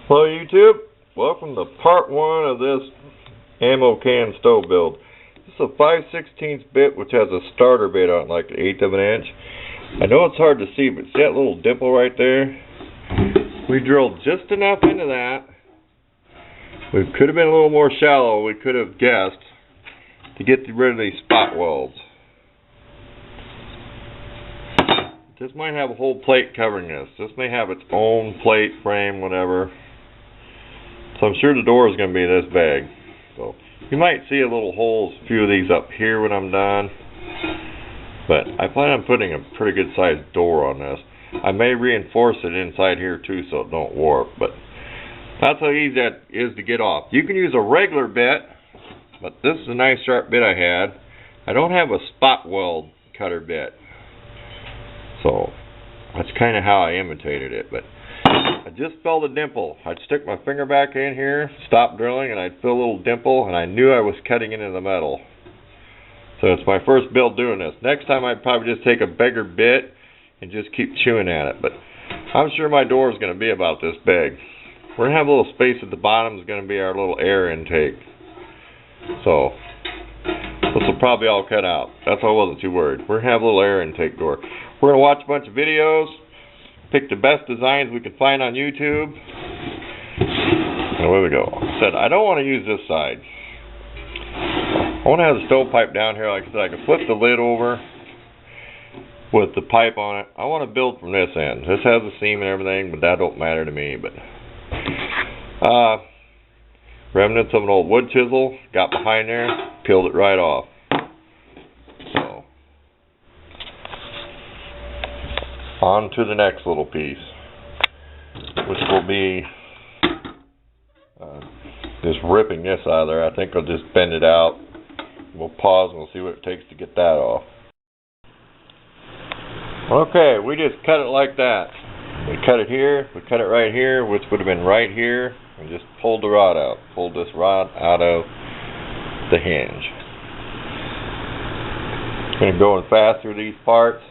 Hello YouTube, welcome to part 1 of this ammo can stove build. This is a 5/16 bit which has a starter bit on it, like an 1/8 of an inch. I know it's hard to see, but see that little dimple right there? We drilled just enough into that. We could have been a little more shallow, we could have guessed, to get rid of these spot welds. This might have a whole plate covering this. This may have its own plate, frame, whatever. So I'm sure the door is going to be this big. So you might see a little holes, a few of these up here when I'm done. But I plan on putting a pretty good sized door on this. I may reinforce it inside here too so it don't warp. But that's how easy that is to get off. You can use a regular bit, but this is a nice sharp bit I had. I don't have a spot weld cutter bit. So that's kind of how I imitated it. But I just felt a dimple. I'd stick my finger back in here, stop drilling, and I'd feel a little dimple, and I knew I was cutting into the metal. So it's my first build doing this. Next time I'd probably just take a bigger bit and just keep chewing at it. But I'm sure my door is going to be about this big. We're going to have a little space at the bottom. Is going to be our little air intake. So this will probably all cut out. That's why I wasn't too worried. We're going to have a little air intake door. We're going to watch a bunch of videos, pick the best designs we can find on YouTube. And there we go. I said, I don't want to use this side. I want to have the stovepipe down here. Like I said, I can flip the lid over with the pipe on it. I want to build from this end. This has a seam and everything, but that don't matter to me. But remnants of an old wood chisel, got behind there, peeled it right off. So on to the next little piece, which will be just ripping this out of there. I think I'll just bend it out. We'll pause and we'll see what it takes to get that off. Okay, we just cut it like that. We cut it here, we cut it right here, which would have been right here, and just pulled the rod out. Pulled this rod out of the hinge. I'm going to go fast through these parts.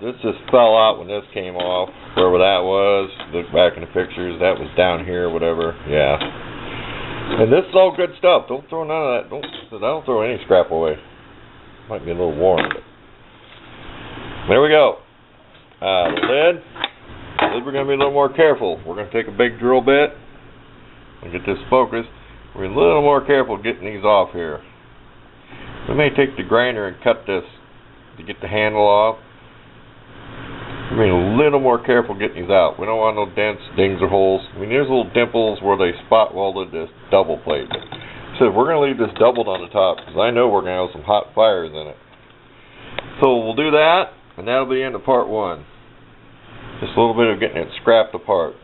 This just fell out when this came off, wherever that was. Look back in the pictures, that was down here, whatever. Yeah. And this is all good stuff. Don't throw none of that. Don't throw any scrap away. Might be a little warm, but there we go. The lid. We're going to be a little more careful. We're going to take a big drill bit and get this focused. We're a little more careful getting these off here. We may take the grinder and cut this to get the handle off. We're being a little more careful getting these out. We don't want no dents, dings, or holes. I mean, there's little dimples where they spot welded this double plate. So we're going to leave this doubled on the top because I know we're going to have some hot fires in it. So we'll do that, and that'll be the end of part 1. Just a little bit of getting it scrapped apart.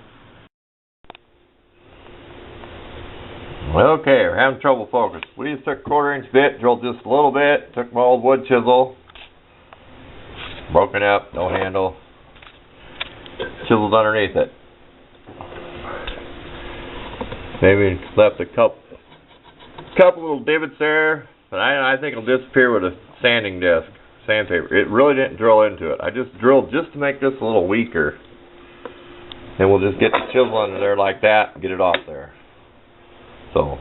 Okay, we're having trouble focusing. We just took a 1/4 inch bit, drilled just a little bit, took my old wood chisel, broken up, no handle, chiseled underneath it. Maybe left a couple little divots there, but I think it'll disappear with a sanding disc, sandpaper. It really didn't drill into it. I just drilled just to make this a little weaker. And we'll just get the chisel under there like that and get it off there. So,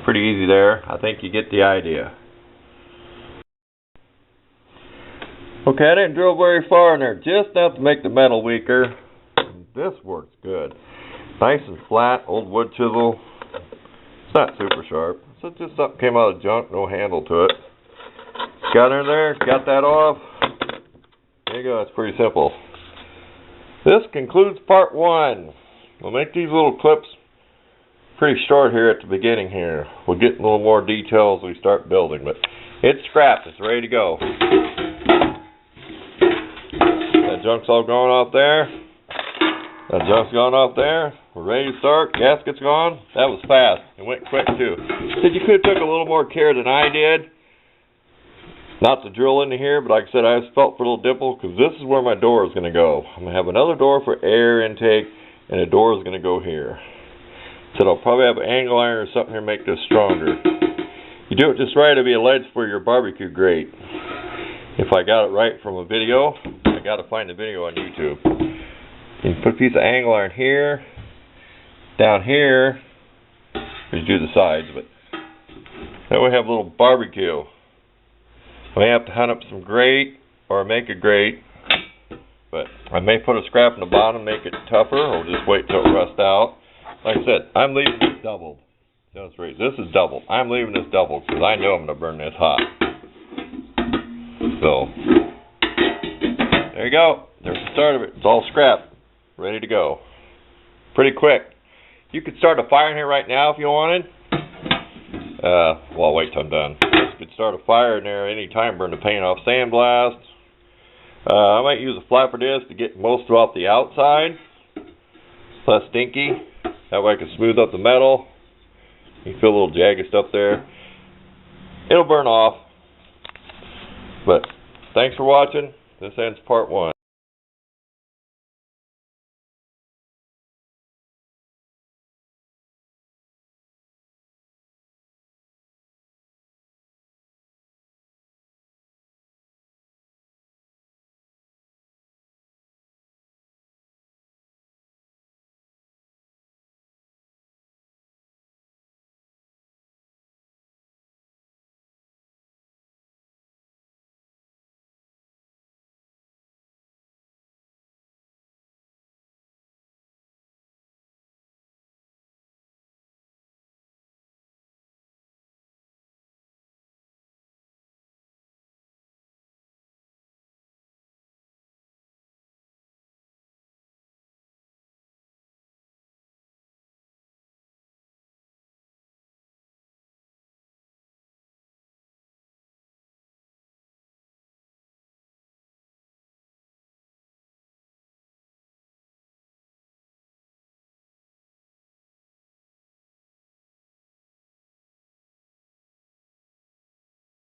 pretty easy there. I think you get the idea. Okay, I didn't drill very far in there, just enough to make the metal weaker. This works good. Nice and flat, old wood chisel. It's not super sharp. So just something came out of junk, no handle to it. Got in there, got that off. There you go, it's pretty simple. This concludes part 1. We'll make these little clips pretty short here at the beginning here. We'll get a little more details as we start building, but it's scrapped, it's ready to go. That junk's all gone off there. That junk's gone off there. We're ready to start. Gasket's gone. That was fast. It went quick too. Said you could have took a little more care than I did. Not to drill into here, but like I said, I just felt for a little dimple because this is where my door is going to go. I'm going to have another door for air intake, and the door is going to go here. So I'll probably have an angle iron or something here to make this stronger. You do it just right, it'll be a ledge for your barbecue grate. If I got it right from a video, I got to find the video on YouTube. You can put a piece of angle iron here, Down here, we do the sides, but then we have a little barbecue. I may have to hunt up some grate or make a grate, but I may put a scrap in the bottom, make it tougher, or just wait till it rusts out. Like I said, I'm leaving this doubled. This is doubled. I'm leaving this doubled because I know I'm going to burn this hot. So, there you go. There's the start of it. It's all scrap, ready to go. Pretty quick. You could start a fire in here right now if you wanted. Well, I'll wait till I'm done. You could start a fire in there any time, burn the paint off, sandblast. I might use a flapper disc to get most of it off the outside. Less stinky. That way I can smooth up the metal. You feel a little jagged stuff there. It'll burn off. But thanks for watching. This ends part 1.